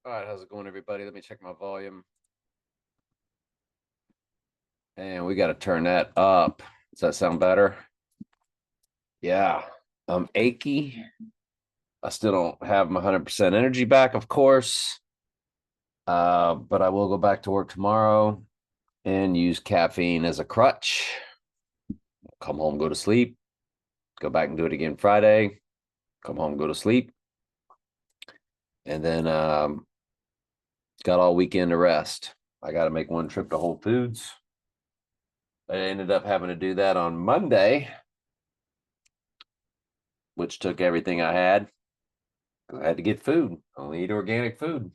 All right, how's it going, everybody? Let me check my volume. And we got to turn that up. Does that sound better? Yeah. I'm achy. I still don't have my 100% energy back, of course. But I will go back to work tomorrow and use caffeine as a crutch. Come home, go to sleep, go back and do it again Friday, come home, go to sleep. And then got all weekend to rest. I got to make one trip to Whole Foods. I ended up having to do that on Monday, which took everything I had. I had to get food, only eat organic food.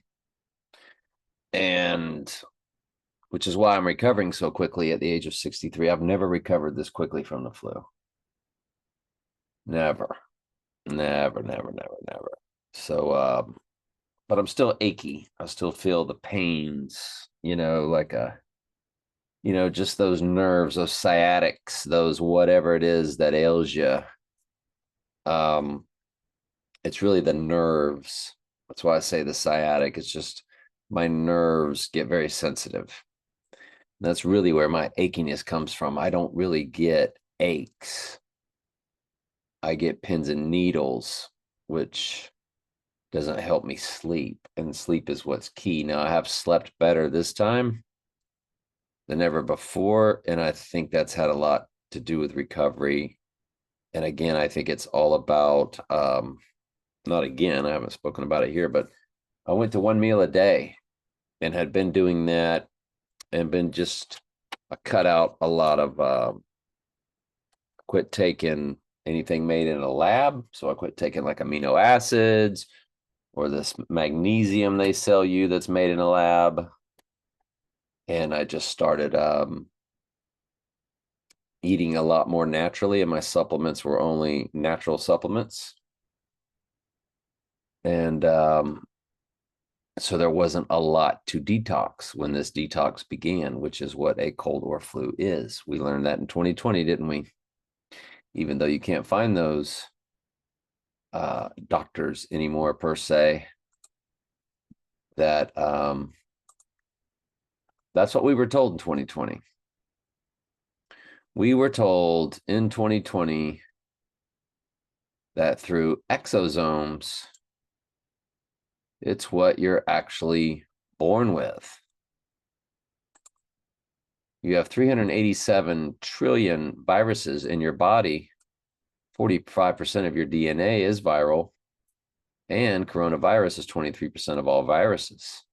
And which is why I'm recovering so quickly at the age of 63. I've never recovered this quickly from the flu. Never, never. So, but I'm still achy. I still feel the pains, like just those nerves, those sciatics, those whatever it is that ails you. Um, it's really the nerves. That's why I say the sciatic. It's just my nerves get very sensitive. That's really where my achiness comes from. I don't really get aches. I get pins and needles, which doesn't help me sleep. And sleep is what's key. Now, I have slept better this time than ever before. And I think that's had a lot to do with recovery. And again, I think it's all about, not again, I haven't spoken about it here, but I went to one meal a day and had been doing that and been just cut out a lot of quit taking anything made in a lab. So I quit taking like amino acids or this magnesium they sell you that's made in a lab. And I just started eating a lot more naturally, and my supplements were only natural supplements. And so there wasn't a lot to detox when this detox began, which is what a cold war flu is. We learned that in 2020, didn't we? Even though you can't find those doctors anymore per se, that that's what we were told in 2020. We were told in 2020 that through exosomes, it's what you're actually born with. You have 387 trillion viruses in your body. 45% of your DNA is viral, and coronavirus is 23% of all viruses.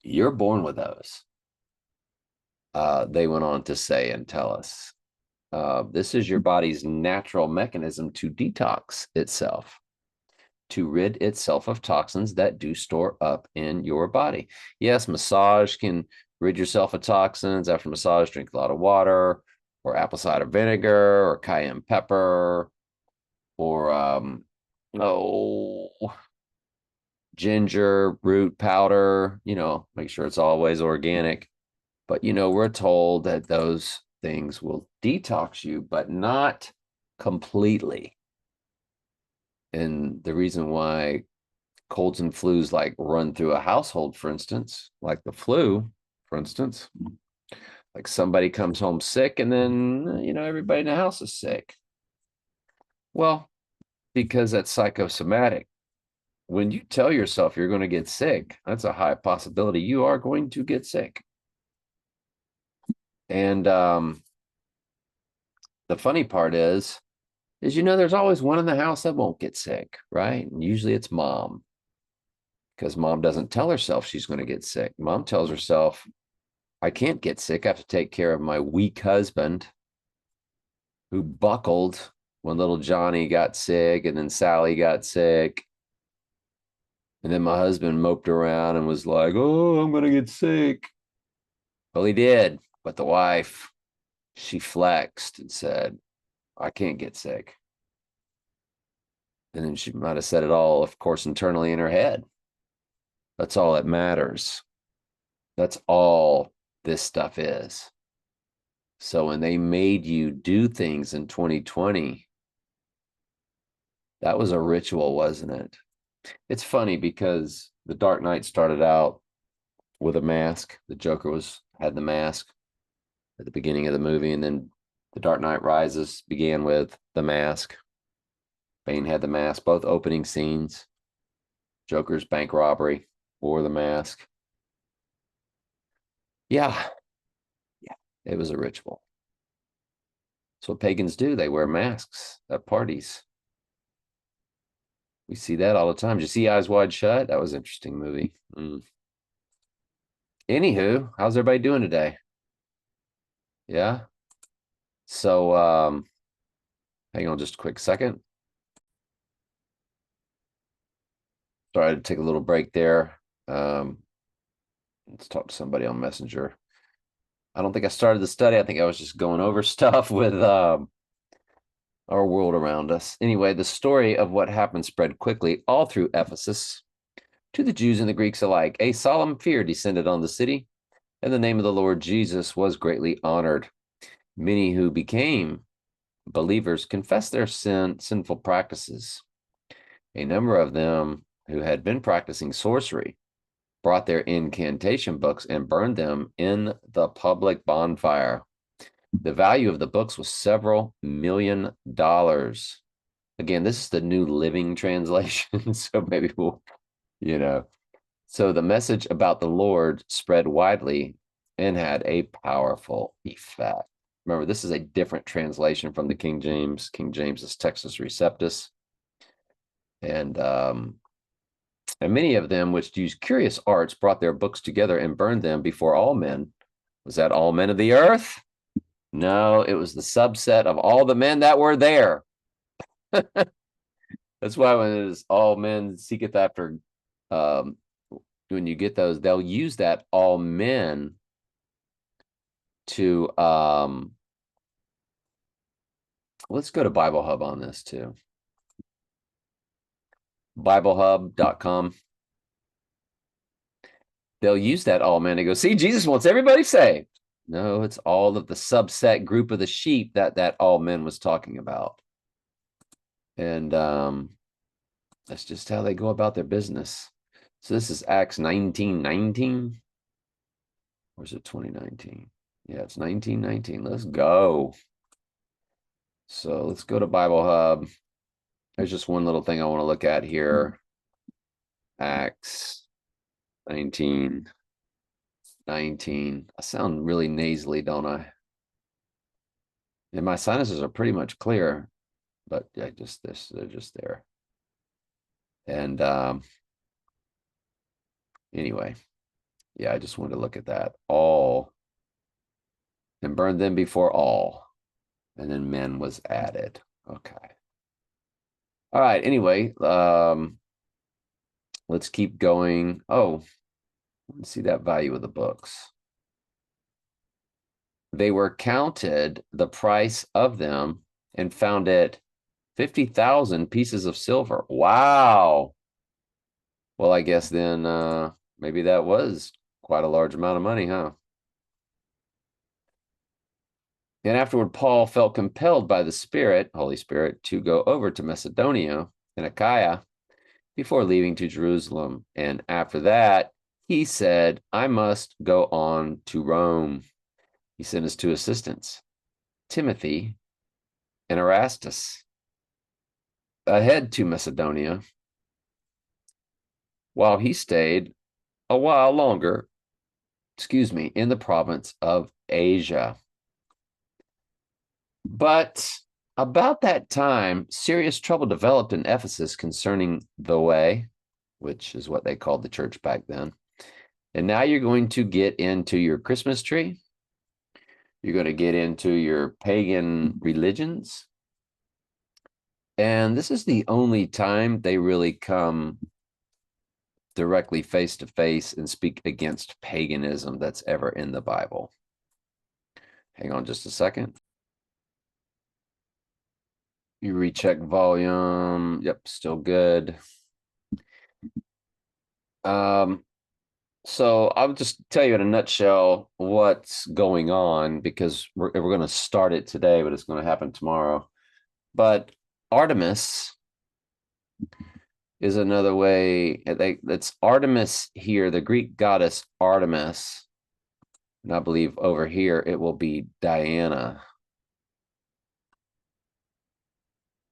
You're born with those. They went on to say and tell us. This is your body's natural mechanism to detox itself, to rid itself of toxins that do store up in your body. Yes, massage can rid yourself of toxins. After massage, drink a lot of water, or apple cider vinegar, or cayenne pepper, or ginger root powder. Make sure it's always organic. But we're told that those things will detox you, but not completely. And the reason why colds and flus like run through a household, for instance, like the flu, for instance, like somebody comes home sick and then, everybody in the house is sick. Well, because that's psychosomatic. When you tell yourself you're going to get sick, that's a high possibility you are going to get sick. And the funny part is there's always one in the house that won't get sick, right? And usually it's mom, because mom doesn't tell herself she's going to get sick. Mom tells herself, I can't get sick. I have to take care of my weak husband who buckled when little Johnny got sick and then Sally got sick. And then my husband moped around and was like, oh, I'm going to get sick. Well, he did. But the wife, she flexed and said, I can't get sick. And then she might have said it all, of course, internally in her head. That's all that matters. That's all this stuff is. So when they made you do things in 2020, that was a ritual, wasn't it? It's funny because The Dark Knight started out with a mask. The Joker had the mask at the beginning of the movie, and then The Dark Knight Rises began with the mask. Bane had the mask, both opening scenes. Joker's bank robbery wore the mask. Yeah, yeah, it was a ritual. That's what pagans do. They wear masks at parties. We see that all the time. Did you see Eyes Wide Shut? That was an interesting movie. Anywho, how's everybody doing today? Yeah. So hang on just a quick second. Sorry to take a little break there. Let's talk to somebody on Messenger. I don't think I started the study. I think I was just going over stuff with our world around us. Anyway, the story of what happened spread quickly all through Ephesus to the Jews and the Greeks alike. A solemn fear descended on the city, and the name of the Lord Jesus was greatly honored. Many who became believers confessed their sinful practices. A number of them who had been practicing sorcery brought their incantation books and burned them in the public bonfire. The value of the books was several $1,000,000. Again, this is the New Living Translation, so maybe we'll, you know. So the message about the Lord spread widely and had a powerful effect. Remember, this is a different translation from the King James. King James is Textus Receptus. And many of them, which used curious arts, brought their books together and burned them before all men. Was that all men of the earth? No, it was the subset of all the men that were there. That's why when it is all men seeketh after, when you get those, they'll use that all men to, let's go to Bible Hub on this too. BibleHub.com. They'll use that all men to go, see, Jesus wants everybody saved. No, it's all of the subset group of the sheep that all men was talking about. And that's just how they go about their business. So this is Acts 19:19. Or is it 2019? Yeah, it's 19:19. Let's go. So let's go to Bible Hub. There's just one little thing I want to look at here. Acts 19:19. I sound really nasally, don't I? And my sinuses are pretty much clear, but yeah, they're just there. And anyway, yeah, I just wanted to look at that. All and burned them before all. And then men was added. Okay. All right. Anyway, let's keep going. Oh, let's see that value of the books. They were counted, the price of them, and found it 50,000 pieces of silver. Wow. Well, I guess then maybe that was quite a large amount of money, huh? And afterward, Paul felt compelled by the Spirit, Holy Spirit, to go over to Macedonia and Achaia before leaving to Jerusalem. And after that, he said, I must go on to Rome. He sent his two assistants, Timothy and Erastus, ahead to Macedonia, while he stayed a while longer, in the province of Asia. But about that time, serious trouble developed in Ephesus concerning the way, which is what they called the church back then. And now you're going to get into your Christmas tree. You're going to get into your pagan religions. And this is the only time they really come directly face to face and speak against paganism that's ever in the Bible. Hang on just a second. You recheck volume. Yep, still good. So I'll just tell you in a nutshell what's going on, because we're going to start it today, but it's going to happen tomorrow. But Artemis is another way. It's Artemis here, the Greek goddess Artemis. And I believe over here it will be Diana.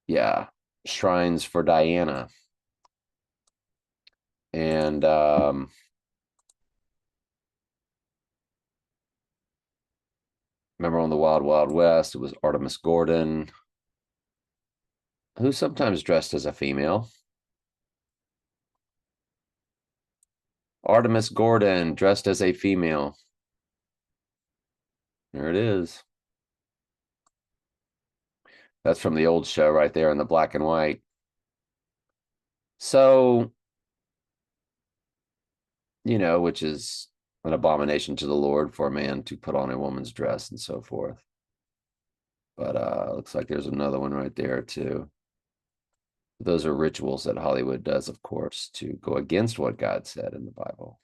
Yeah, shrines for Diana. And remember on the Wild Wild West, it was Artemis Gordon, who's sometimes dressed as a female. Artemis Gordon dressed as a female. There it is. That's from the old show right there in the black and white. So, which is an abomination to the Lord for a man to put on a woman's dress and so forth. But looks like there's another one right there too. Those are rituals that Hollywood does, of course, to go against what God said in the Bible.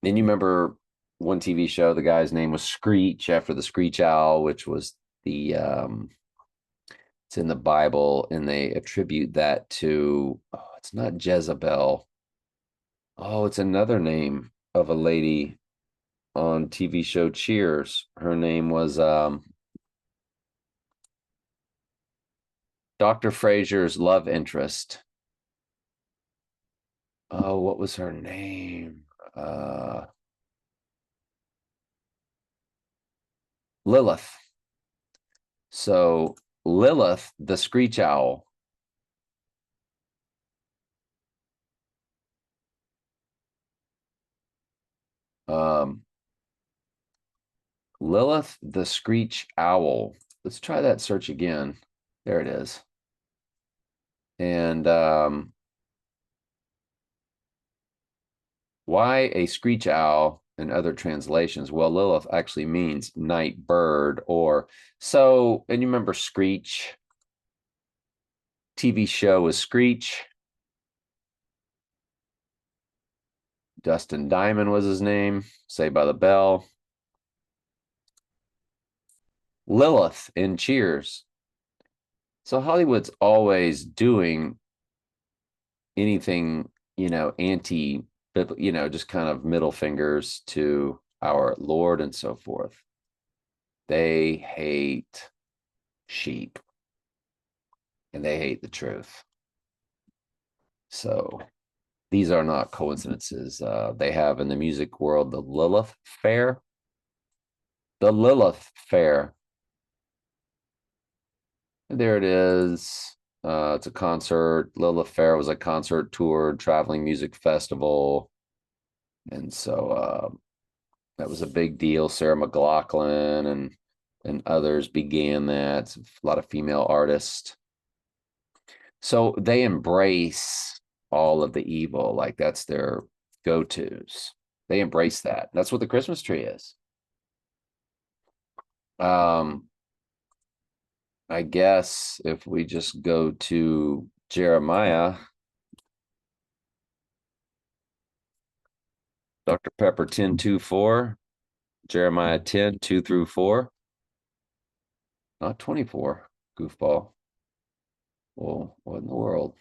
Then you remember one TV show, the guy's name was Screech, after the Screech Owl, which was the it's in the Bible, and they attribute that to, it's not Jezebel. Oh, it's another name of a lady on TV show Cheers. Her name was Dr. Frazier's love interest. Oh, what was her name? Lilith. So Lilith, the Screech Owl. Lilith, the Screech Owl. Let's try that search again. There it is. And why a screech owl in other translations? Well, Lilith actually means night bird, or so. And you remember Screech? TV show was Screech. Dustin Diamond was his name. Saved by the Bell. Lilith in Cheers. So Hollywood's always doing anything, anti, just kind of middle fingers to our Lord and so forth. They hate sheep and they hate the truth. So these are not coincidences. They have in the music world the Lilith Fair. The Lilith Fair. There it is. It's a concert. Lilith Fair was a concert tour, traveling music festival. And so that was a big deal. Sarah McLachlan and others began that. It's a lot of female artists. So they embrace all of the evil, like that's their go-tos. They embrace that. That's what the Christmas tree is. I guess if we just go to Jeremiah, Dr. Pepper 10:2-4, Jeremiah 10:2-4, not 24, goofball. Well, what in the world?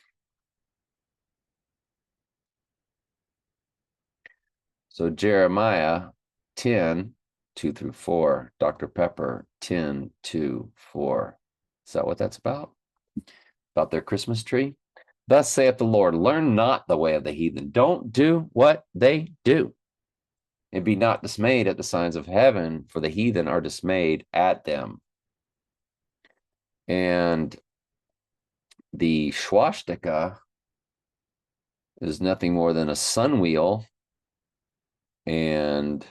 So Jeremiah 10:2-4, Dr. Pepper 10:2-4. Is that what that's about? About their Christmas tree? Thus saith the Lord, learn not the way of the heathen. Don't do what they do. And be not dismayed at the signs of heaven, for the heathen are dismayed at them. And the swastika is nothing more than a sun wheel. And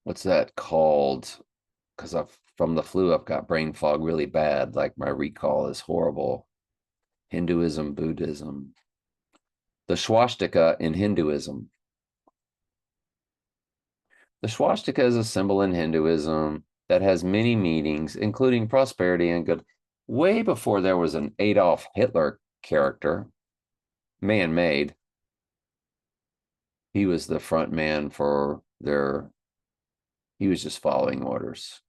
what's that called? Because from the flu, I've got brain fog really bad. Like my recall is horrible. Hinduism, Buddhism. The swastika in Hinduism. The swastika is a symbol in Hinduism that has many meanings, including prosperity and good. Way before there was an Adolf Hitler character, man-made. He was the front man for their He was just following orders.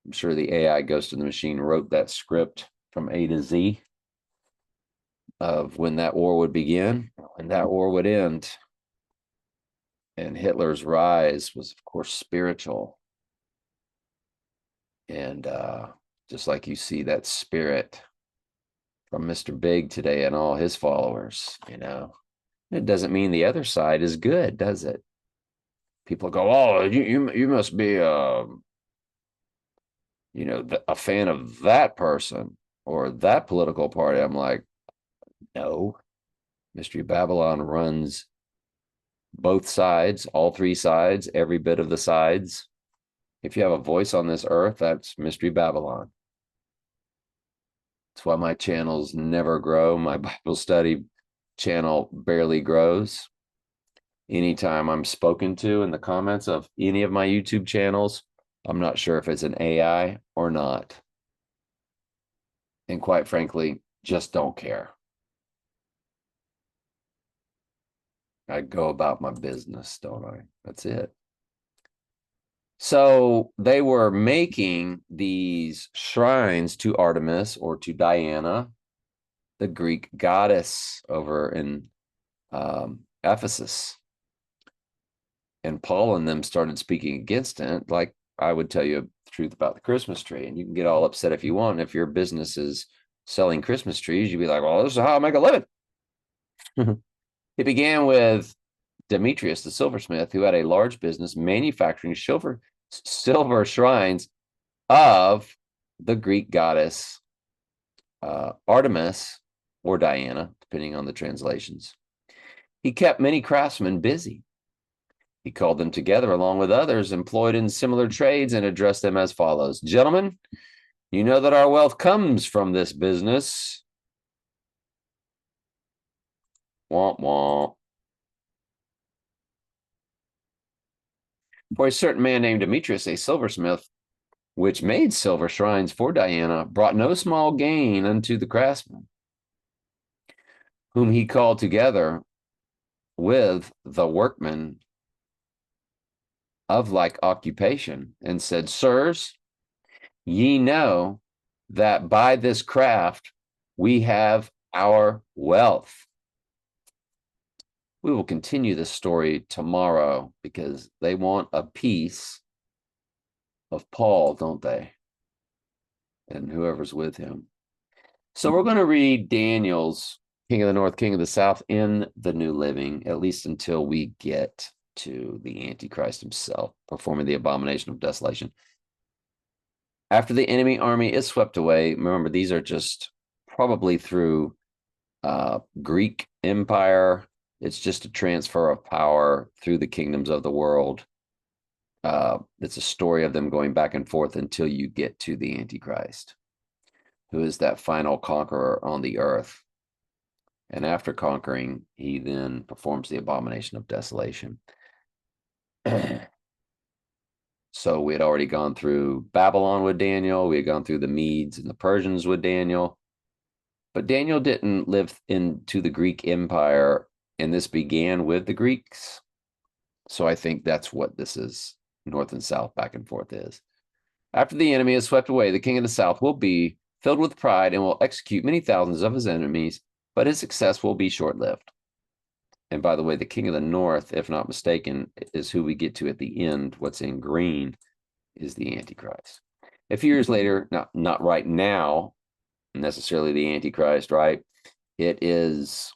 I'm sure the AI Ghost in the Machine wrote that script from A to Z of when that war would begin, when that war would end. And Hitler's rise was, of course, spiritual. And just like you see that spirit from Mr. Big today and all his followers, it doesn't mean the other side is good, does it? People go, oh, you must be a fan of that person or that political party. I'm like, no. Mystery Babylon runs both sides, all three sides, every bit of the sides. If you have a voice on this earth, that's Mystery Babylon. That's why my channels never grow. My Bible study channel barely grows. Anytime I'm spoken to in the comments of any of my YouTube channels, I'm not sure if it's an AI or not. And quite frankly, just don't care. I go about my business, don't I? That's it. So they were making these shrines to Artemis or to Diana, the Greek goddess over in Ephesus. And Paul and them started speaking against it. Like I would tell you the truth about the Christmas tree, and you can get all upset if you want. If your business is selling Christmas trees, you'd be like, well, this is how I make a living. It began with Demetrius, the silversmith, who had a large business manufacturing silver shrines of the Greek goddess Artemis or Diana, depending on the translations. He kept many craftsmen busy. He called them together along with others employed in similar trades and addressed them as follows. Gentlemen, you know that our wealth comes from this business. Womp womp. For a certain man named Demetrius, a silversmith, which made silver shrines for Diana, brought no small gain unto the craftsmen, whom he called together with the workmen of like occupation, and said, Sirs, ye know that by this craft we have our wealth. We will continue this story tomorrow because they want a piece of Paul, don't they? And whoever's with him. So we're going to read Daniel's King of the North, King of the South in the New Living, at least until we get to the Antichrist himself performing the abomination of desolation. After the enemy army is swept away, remember, these are just probably through Greek Empire. It's just a transfer of power through the kingdoms of the world. It's a story of them going back and forth until you get to the Antichrist, who is that final conqueror on the earth. And after conquering, he then performs the abomination of desolation. So we had already gone through Babylon with Daniel. We had gone through the Medes and the Persians with Daniel. But Daniel didn't live into the Greek Empire, and this began with the Greeks. So I think that's what this is, north and south, back and forth is. After the enemy is swept away, the king of the south will be filled with pride and will execute many thousands of his enemies, but his success will be short-lived. And by the way, the king of the north, if not mistaken, is who we get to at the end. What's in green is the Antichrist. A few years later, not right now, necessarily the Antichrist, right? It is,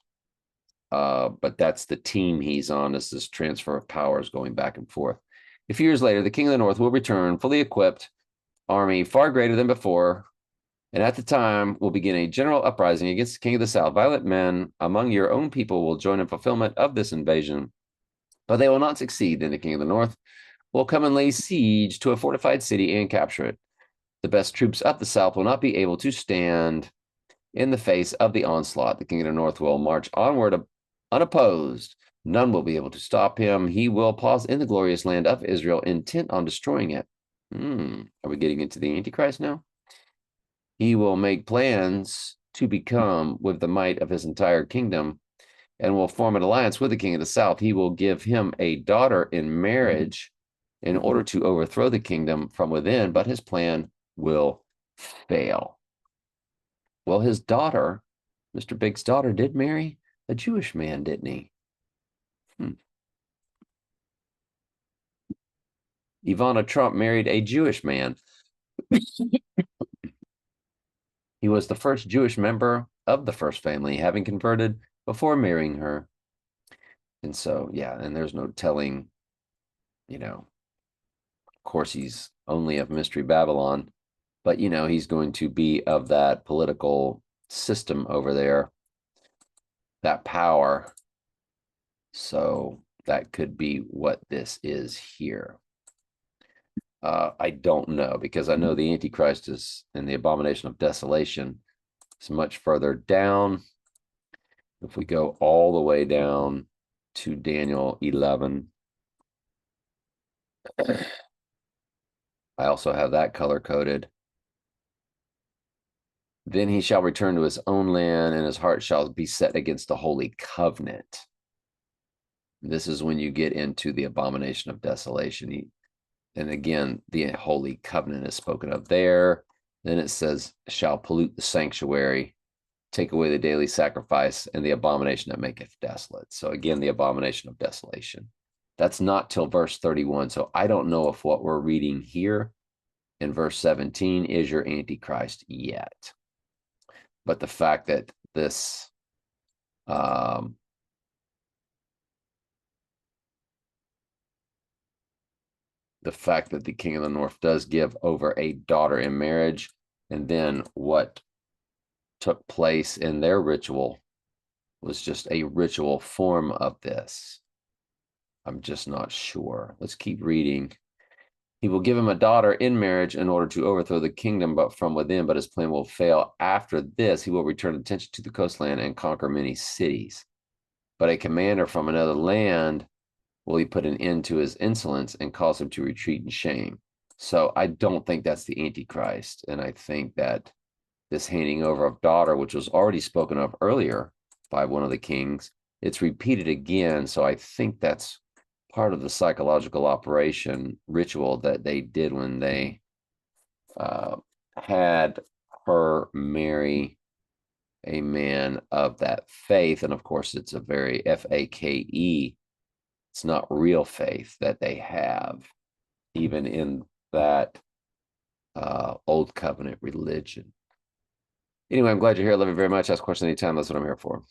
but that's the team he's on, is this transfer of powers going back and forth. A few years later, the king of the north will return, fully equipped, army far greater than before, and at the time will begin a general uprising against the king of the south. Violent men among your own people will join in fulfillment of this invasion, but they will not succeed. Then the king of the north will come and lay siege to a fortified city and capture it. The best troops of the south will not be able to stand in the face of the onslaught. The king of the north will march onward unopposed. None will be able to stop him. He will pause in the glorious land of Israel, intent on destroying it. Are we getting into the Antichrist now? He will make plans to become with the might of his entire kingdom and will form an alliance with the king of the south. He will give him a daughter in marriage in order to overthrow the kingdom from within, but his plan will fail. Well, his daughter, Mr. Big's daughter, did marry a Jewish man, didn't he? Ivana Trump married a Jewish man. He was the first Jewish member of the first family, having converted before marrying her. And so, yeah, and there's no telling, of course, he's only of Mystery Babylon, but, he's going to be of that political system over there, that power. So that could be what this is here. I don't know, because I know the Antichrist is in the abomination of desolation. It's much further down. If we go all the way down to Daniel 11, I also have that color coded. Then he shall return to his own land, and his heart shall be set against the holy covenant. This is when you get into the abomination of desolation. And again, the holy covenant is spoken of there. Then it says, shall pollute the sanctuary, take away the daily sacrifice, and the abomination that maketh desolate. So again, the abomination of desolation. That's not till verse 31. So I don't know if what we're reading here in verse 17 is your Antichrist yet. But the fact that this the fact that the king of the north does give over a daughter in marriage, and then what took place in their ritual was just a ritual form of this. I'm just not sure. Let's keep reading. He will give him a daughter in marriage in order to overthrow the kingdom, but from within, but his plan will fail. After this, he will return attention to the coastland and conquer many cities. But a commander from another land will he put an end to his insolence and cause him to retreat in shame. So I don't think that's the Antichrist. And I think that this handing over of daughter, which was already spoken of earlier by one of the kings, it's repeated again. So I think that's part of the psychological operation ritual that they did when they had her marry a man of that faith. And of course, it's a very fake. It's not real faith that they have, even in that old covenant religion. Anyway, I'm glad you're here. I love you very much. Ask questions anytime. That's what I'm here for.